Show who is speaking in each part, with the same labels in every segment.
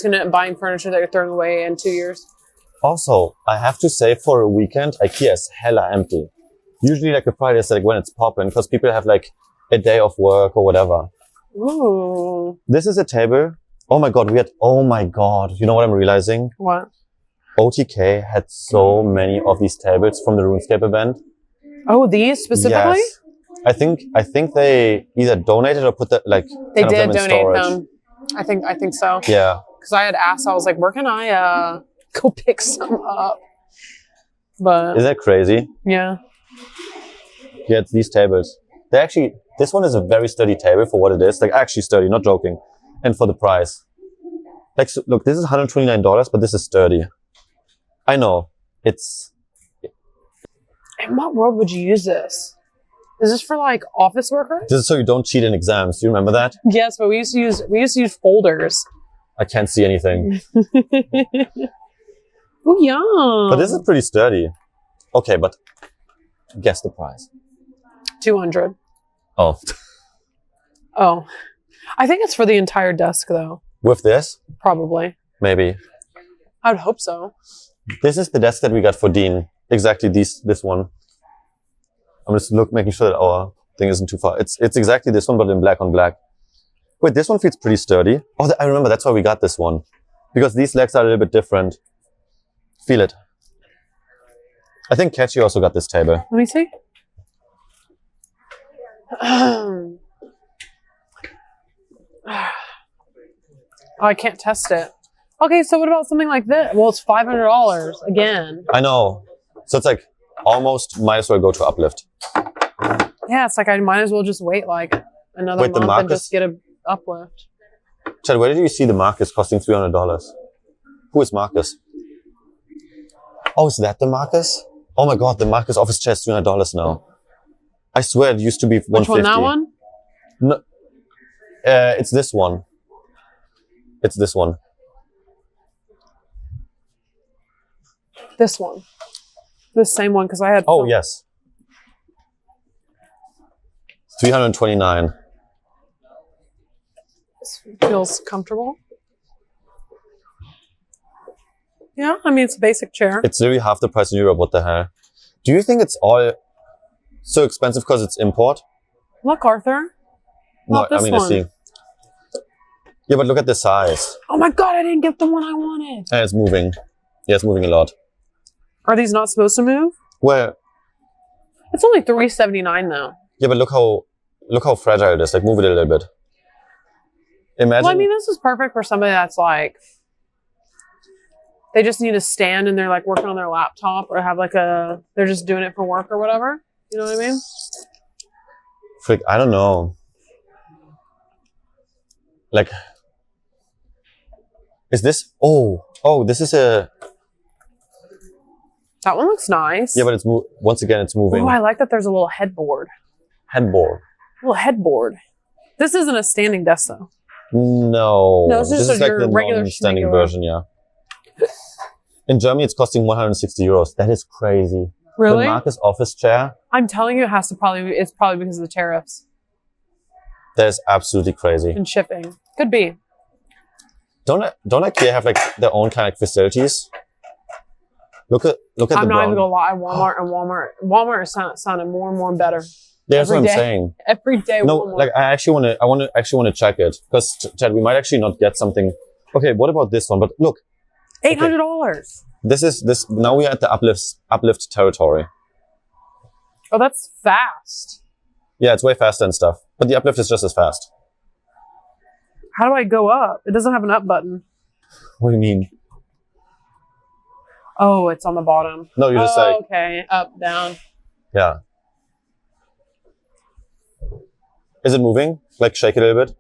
Speaker 1: gonna end up buying furniture that you're throwing away in 2 years.
Speaker 2: Also, I have to say, for a weekend, IKEA is hella empty. Usually, like, a Friday is like when it's popping, because people have like a day of work or whatever.
Speaker 1: Ooh.
Speaker 2: This is a table. Oh my god, oh my god. You know what I'm realizing?
Speaker 1: What?
Speaker 2: OTK had so many of these tables from the RuneScape event.
Speaker 1: Oh, these specifically?
Speaker 2: Yes. I think they either donated or put that like
Speaker 1: they
Speaker 2: kind
Speaker 1: did
Speaker 2: of them in
Speaker 1: donate
Speaker 2: storage.
Speaker 1: them. I think so.
Speaker 2: Yeah.
Speaker 1: Because I had asked, I was like, where can I go pick some up? But
Speaker 2: Isn't that crazy?
Speaker 1: yeah.
Speaker 2: Yeah, it's these tables. They actually, this one is a very sturdy table for what it is. Like actually sturdy, not joking. And for the price. Like, so, look, this is $129, but this is sturdy. I know. It's...
Speaker 1: In what world would you use this? Is this for like office workers?
Speaker 2: This is so you don't cheat in exams. Do you remember that?
Speaker 1: Yes, but we used to use folders.
Speaker 2: I can't see anything.
Speaker 1: Oh, yeah.
Speaker 2: But this is pretty sturdy. Okay, but guess the price.
Speaker 1: 200.
Speaker 2: Oh.
Speaker 1: Oh. I think it's for the entire desk though.
Speaker 2: With this?
Speaker 1: Probably.
Speaker 2: Maybe.
Speaker 1: I would hope so.
Speaker 2: This is the desk that we got for Dean. Exactly this one. I'm just making sure that our thing isn't too far. It's exactly this one, but in black on black. Wait, this one feels pretty sturdy. Oh, I remember. That's why we got this one. Because these legs are a little bit different. Feel it. I think Catchy also got this table.
Speaker 1: Let me see. Oh, I can't test it. Okay, so what about something like this? Well, it's $500 again.
Speaker 2: I know. So it's like almost might as well go to Uplift.
Speaker 1: Yeah, it's like I might as well just wait like another month and just get a Uplift.
Speaker 2: Chad, where did you see the Marcus costing $300? Who is Marcus? Oh, is that the Marcus? Oh my god, the Marcus office chair is $300 now. I swear it used to be $150.
Speaker 1: Which one, that one?
Speaker 2: No, it's this one. It's this one.
Speaker 1: This one. This same one, because I had...
Speaker 2: Oh, yes. $329.
Speaker 1: This feels comfortable. Yeah, I mean, it's a basic chair.
Speaker 2: It's literally half the price in Europe. What the hell? Do you think it's all so expensive because it's import?
Speaker 1: Look, Arthur.
Speaker 2: No, I mean, I see. Yeah, but look at the size.
Speaker 1: Oh my god, I didn't get the one I wanted.
Speaker 2: And it's moving. Yeah, it's moving a lot.
Speaker 1: Are these not supposed to move?
Speaker 2: Well,
Speaker 1: it's only $379 though.
Speaker 2: Yeah, but look how fragile it is. Like, move it a little bit. Imagine.
Speaker 1: Well, I mean, this is perfect for somebody that's like, they just need a stand and they're like working on their laptop or have like they're just doing it for work or whatever. You know what I mean?
Speaker 2: Frick, I don't know. Like, is this, oh, this is a.
Speaker 1: That one looks nice.
Speaker 2: Yeah, but it's once again, it's moving.
Speaker 1: Oh, I like that there's a little headboard.
Speaker 2: Headboard.
Speaker 1: A little headboard. This isn't a standing desk though.
Speaker 2: No.
Speaker 1: No, this is
Speaker 2: like
Speaker 1: your
Speaker 2: the
Speaker 1: regular
Speaker 2: standing version, yeah. In Germany, it's costing 160 euros. That is crazy.
Speaker 1: Really?
Speaker 2: The Marcus office chair.
Speaker 1: I'm telling you, it's probably because of the tariffs.
Speaker 2: That is absolutely crazy.
Speaker 1: And shipping. Could be.
Speaker 2: Don't IKEA have like their own kind of facilities? Look at the brown.
Speaker 1: I'm not even gonna lie. Walmart is sounding more and more better.
Speaker 2: Yeah, that's what I'm saying.
Speaker 1: Every day.
Speaker 2: No, like I want to check it because Chad, we might actually not get something. Okay, what about this one? But look,
Speaker 1: $800.
Speaker 2: Okay. This. Now we are at the uplift territory.
Speaker 1: Oh, that's fast.
Speaker 2: Yeah, it's way faster and stuff. But the uplift is just as fast.
Speaker 1: How do I go up? It doesn't have an up button.
Speaker 2: What do you mean?
Speaker 1: Oh, it's on the bottom.
Speaker 2: No, you just like.
Speaker 1: Okay, up, down.
Speaker 2: Yeah. Is it moving? Like shake it a little bit?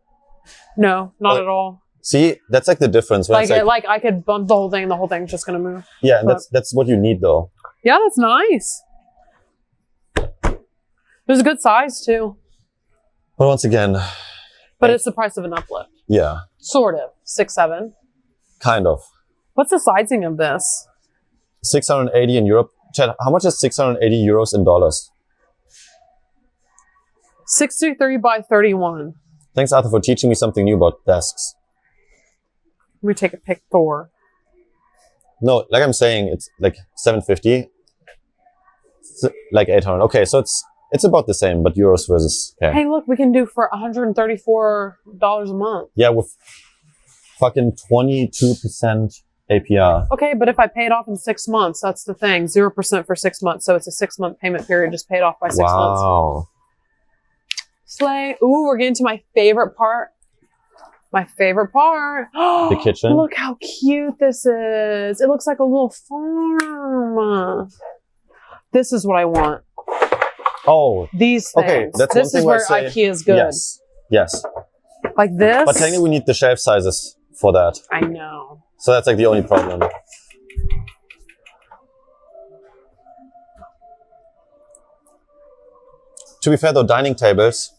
Speaker 1: No, not at all.
Speaker 2: See, that's like the difference.
Speaker 1: Like I could bump the whole thing and the whole thing's just gonna move.
Speaker 2: Yeah, and that's what you need though.
Speaker 1: Yeah, that's nice. There's a good size too.
Speaker 2: But once again.
Speaker 1: But it's the price of an uplift.
Speaker 2: Yeah.
Speaker 1: Sort of. 6-7.
Speaker 2: Kind of.
Speaker 1: What's the sizing of this?
Speaker 2: 680 in Europe. Chad, how much is 680 euros in dollars?
Speaker 1: 63 by 31.
Speaker 2: Thanks, Arthur, for teaching me something new about desks.
Speaker 1: Let me take a pic for.
Speaker 2: No, like I'm saying, it's like $750, like $800. Okay, so it's about the same, but euros versus. Okay.
Speaker 1: Hey, look, we can do for $134 a month.
Speaker 2: Yeah, with fucking 22% APR.
Speaker 1: Okay, but if I pay it off in 6 months, that's the thing. 0% for 6 months. So it's a 6-month payment period, just paid off by 6 months.
Speaker 2: Wow.
Speaker 1: Slay. Ooh, we're getting to my favorite part. My favorite part.
Speaker 2: The kitchen.
Speaker 1: Look how cute this is. It looks like a little farm. This is what I want.
Speaker 2: Oh.
Speaker 1: These things.
Speaker 2: Okay, that's
Speaker 1: this
Speaker 2: one thing
Speaker 1: is where IKEA is good.
Speaker 2: Yes. Yes.
Speaker 1: Like this.
Speaker 2: But technically we need the shelf sizes for that.
Speaker 1: I know.
Speaker 2: So that's like the only problem. To be fair though, dining tables.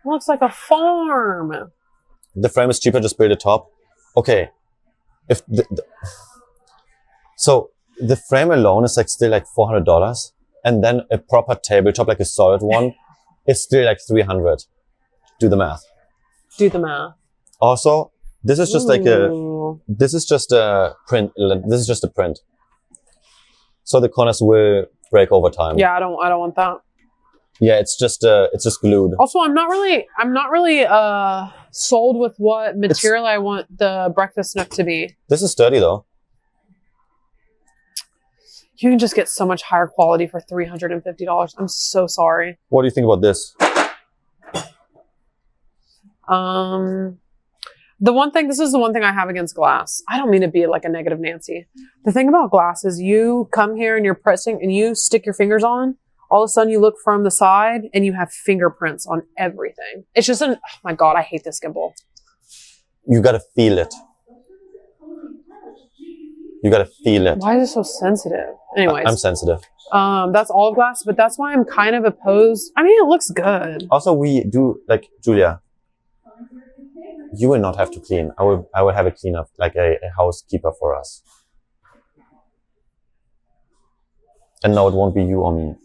Speaker 1: It looks like a farm.
Speaker 2: The frame is cheaper, just build a top. Okay. If so the frame alone is like still like $400. And then a proper tabletop, like a solid one, is still like $300. Do the math.
Speaker 1: Do the math.
Speaker 2: Also, this is just like
Speaker 1: Ooh.
Speaker 2: this is just a print. This is just a print. So the corners will break over time.
Speaker 1: Yeah, I don't want that.
Speaker 2: Yeah, it's just glued.
Speaker 1: Also, I'm not really sold with what material I want the breakfast nook to be.
Speaker 2: This is sturdy though.
Speaker 1: You can just get so much higher quality for $350. I'm so sorry.
Speaker 2: What do you think about this?
Speaker 1: This is the one thing I have against glass. I don't mean to be like a negative Nancy. The thing about glass is you come here and you're pressing and you stick your fingers on, all of a sudden you look from the side and you have fingerprints on everything. It's just oh my God, I hate this gimbal.
Speaker 2: You gotta feel it. You gotta feel it.
Speaker 1: Why is it so sensitive? Anyways.
Speaker 2: I'm sensitive.
Speaker 1: That's all glass, but that's why I'm kind of opposed. I mean, it looks good.
Speaker 2: Also, we do, like, Julia, you will not have to clean. I will have a cleaner, like a housekeeper for us. And no, it won't be you or me.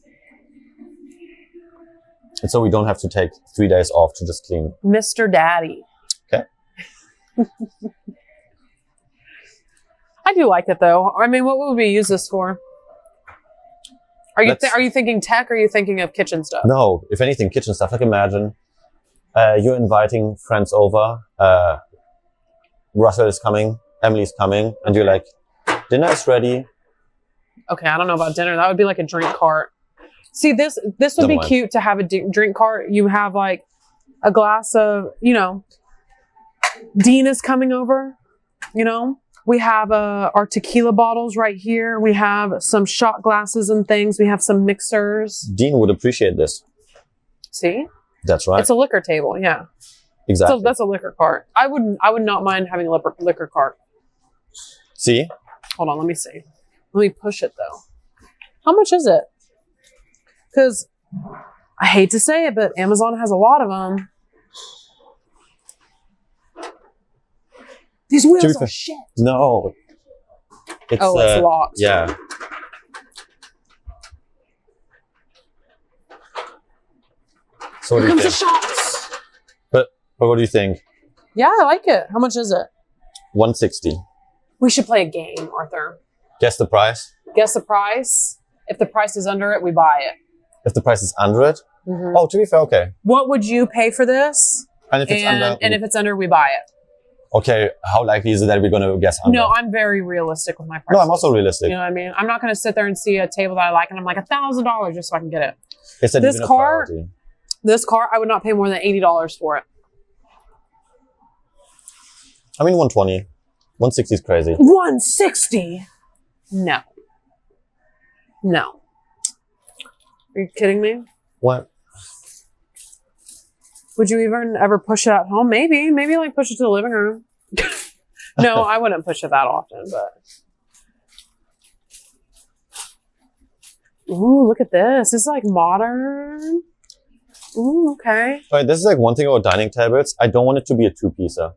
Speaker 2: And so we don't have to take 3 days off to just clean.
Speaker 1: Mr. Daddy.
Speaker 2: Okay.
Speaker 1: I do like it though. I mean, what would we use this for? Are you thinking tech or are you thinking of kitchen stuff?
Speaker 2: No, if anything, kitchen stuff. Like imagine you're inviting friends over. Russell is coming, Emily's coming, and you're like, dinner is ready.
Speaker 1: Okay, I don't know about dinner. That would be like a drink cart. See, this would be cute to have a drink cart. You have like a glass of, Dean is coming over, We have our tequila bottles right here. We have some shot glasses and things. We have some mixers.
Speaker 2: Dean would appreciate this.
Speaker 1: See?
Speaker 2: That's right.
Speaker 1: It's a liquor table, yeah.
Speaker 2: Exactly.
Speaker 1: So that's a liquor cart. I would not mind having a liquor cart.
Speaker 2: See?
Speaker 1: Hold on, let me see. Let me push it though. How much is it? Because I hate to say it, but Amazon has a lot of them. These wheels are shit.
Speaker 2: No. It's
Speaker 1: locked.
Speaker 2: Yeah. So
Speaker 1: Here comes the shots.
Speaker 2: But what do you think?
Speaker 1: Yeah, I like it. How much is it?
Speaker 2: $160.
Speaker 1: We should play a game, Arthur.
Speaker 2: Guess the price?
Speaker 1: Guess the price. If the price is under it, we buy it.
Speaker 2: If the price is under it?
Speaker 1: Mm-hmm.
Speaker 2: Oh, to be fair, okay.
Speaker 1: What would you pay for this?
Speaker 2: And if it's under?
Speaker 1: And if it's under, we buy it.
Speaker 2: Okay, how likely is it that we're going to guess under?
Speaker 1: No, I'm very realistic with my prices.
Speaker 2: No, I'm also realistic.
Speaker 1: You know what I mean? I'm not going to sit there and see a table that I like and I'm like $1,000 just so I can get it.
Speaker 2: Is that
Speaker 1: this
Speaker 2: even a
Speaker 1: car,
Speaker 2: priority?
Speaker 1: This car, I would not pay more than $80 for it.
Speaker 2: I mean, 120. 160 is crazy.
Speaker 1: 160? No. No. Are you kidding me?
Speaker 2: What?
Speaker 1: Would you even ever push it at home? Maybe like push it to the living room. No, I wouldn't push it that often, but. Ooh, look at this. This is like modern. Ooh, okay.
Speaker 2: Right, this is like one thing about dining tables. I don't want it to be a two-piecer.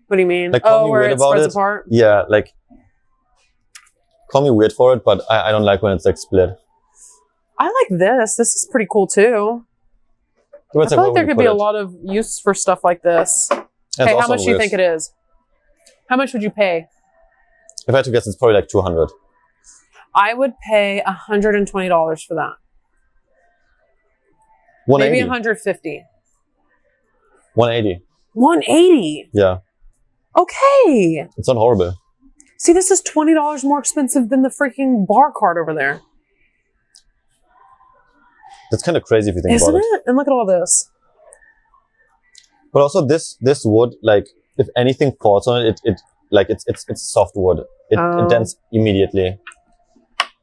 Speaker 1: What do you mean?
Speaker 2: Like, call me
Speaker 1: where
Speaker 2: weird
Speaker 1: it
Speaker 2: about
Speaker 1: spreads
Speaker 2: it.
Speaker 1: apart?
Speaker 2: Yeah, like, call me weird for it, but I don't like when it's like split.
Speaker 1: I like this. This is pretty cool too. I feel like there could be a lot of use for stuff like this.
Speaker 2: And
Speaker 1: Hey,
Speaker 2: it's
Speaker 1: how
Speaker 2: also
Speaker 1: much
Speaker 2: on
Speaker 1: do you
Speaker 2: wheels.
Speaker 1: think it is? How much would you pay?
Speaker 2: If I had to guess, it's probably like 200.
Speaker 1: I would pay $120 for that.
Speaker 2: 180.
Speaker 1: Maybe 150.
Speaker 2: 180.
Speaker 1: 180.
Speaker 2: Yeah.
Speaker 1: Okay.
Speaker 2: It's not horrible.
Speaker 1: See, this is $20 more expensive than the freaking bar cart over there.
Speaker 2: That's kind of crazy if you think
Speaker 1: Isn't
Speaker 2: about it.
Speaker 1: it? And look at all this.
Speaker 2: But also this wood, like if anything falls on it, it's soft wood. It dents immediately.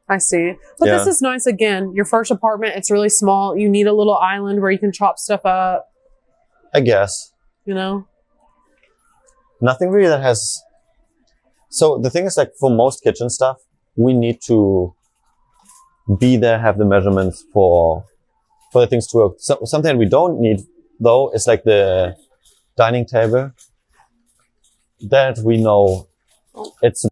Speaker 1: I see. But this is nice again. Your first apartment, it's really small. You need a little island where you can chop stuff up.
Speaker 2: I guess.
Speaker 1: You know?
Speaker 2: Nothing really that has... So the thing is, like, for most kitchen stuff, we need to be there, have the measurements for the things to work. So, something we don't need, though, is like the dining table. That we know it's